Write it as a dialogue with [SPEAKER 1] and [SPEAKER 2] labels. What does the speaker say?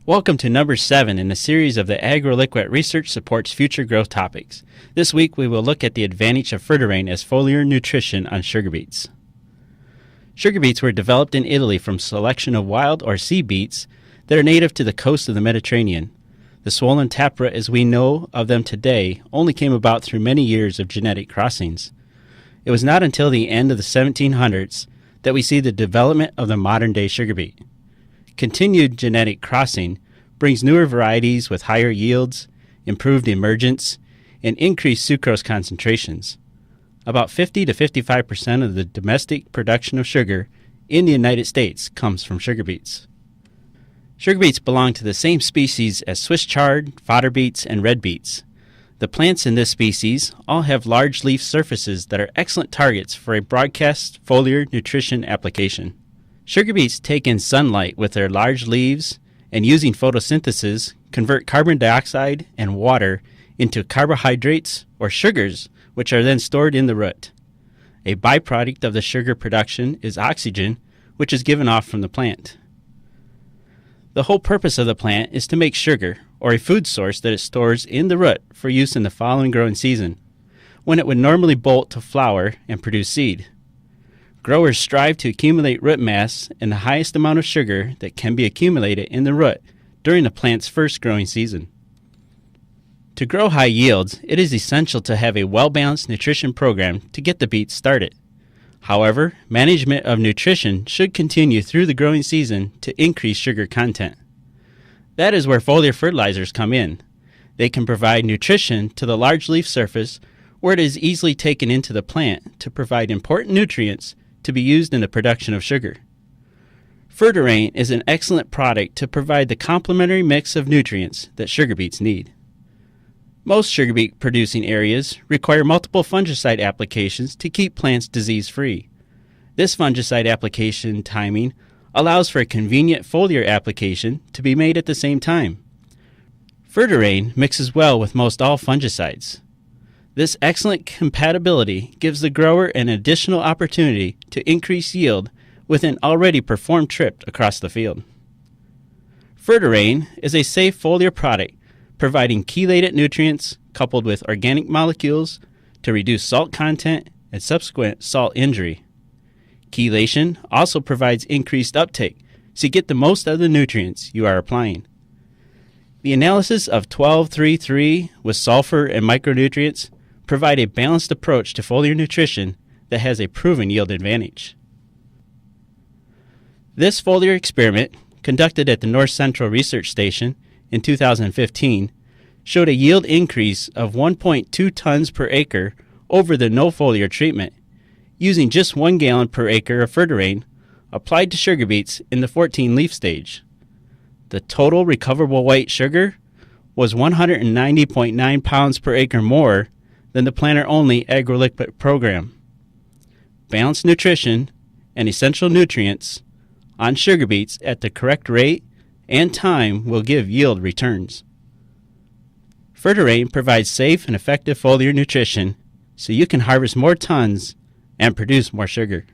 [SPEAKER 1] Welcome to number 7 in the series of the AgroLiquid Research Supports Future Growth Topics. This week we will look at the advantage of fertirain as foliar nutrition on sugar beets. Sugar beets were developed in Italy from selection of wild or seed beets that are native to the coast of the Mediterranean. The swollen taproot as we know of them today only came about through many years of genetic crossings. It was not until the end of the 1700s that we see the development of the modern-day sugar beet. Continued genetic crossing brings newer varieties with higher yields, improved emergence, and increased sucrose concentrations. About 50 to 55% of the domestic production of sugar in the United States comes from sugar beets. Sugar beets belong to the same species as Swiss chard, fodder beets, and red beets. The plants in this species all have large leaf surfaces that are excellent targets for a broadcast foliar nutrition application. Sugar beets take in sunlight with their large leaves and using photosynthesis convert carbon dioxide and water into carbohydrates or sugars, which are then stored in the root. A byproduct of the sugar production is oxygen, which is given off from the plant. The whole purpose of the plant is to make sugar, or a food source that it stores in the root for use in the following growing season, when it would normally bolt to flower and produce seed. Growers strive to accumulate root mass and the highest amount of sugar that can be accumulated in the root during the plant's first growing season. To grow high yields, it is essential to have a well-balanced nutrition program to get the beets started. However, management of nutrition should continue through the growing season to increase sugar content. That is where foliar fertilizers come in. They can provide nutrition to the large leaf surface where it is easily taken into the plant to provide important nutrients to be used in the production of sugar. Fertirain is an excellent product to provide the complementary mix of nutrients that sugar beets need. Most sugar beet producing areas require multiple fungicide applications to keep plants disease-free. This fungicide application timing allows for a convenient foliar application to be made at the same time. Fertirain mixes well with most all fungicides. This excellent compatibility gives the grower an additional opportunity to increase yield with an already performed trip across the field. Fertirain is a safe foliar product providing chelated nutrients coupled with organic molecules to reduce salt content and subsequent salt injury. Chelation also provides increased uptake so you get the most of the nutrients you are applying. The analysis of 12-3-3 with sulfur and micronutrients provide a balanced approach to foliar nutrition that has a proven yield advantage. This foliar experiment, conducted at the North Central Research Station in 2015, showed a yield increase of 1.2 tons per acre over the no foliar treatment, using just 1 gallon per acre of fertirain applied to sugar beets in the 14-leaf stage. The total recoverable weight sugar was 190.9 pounds per acre more than the planter-only AgroLiquid program. Balanced nutrition and essential nutrients on sugar beets at the correct rate and time will give yield returns. Fertirain provides safe and effective foliar nutrition so you can harvest more tons and produce more sugar.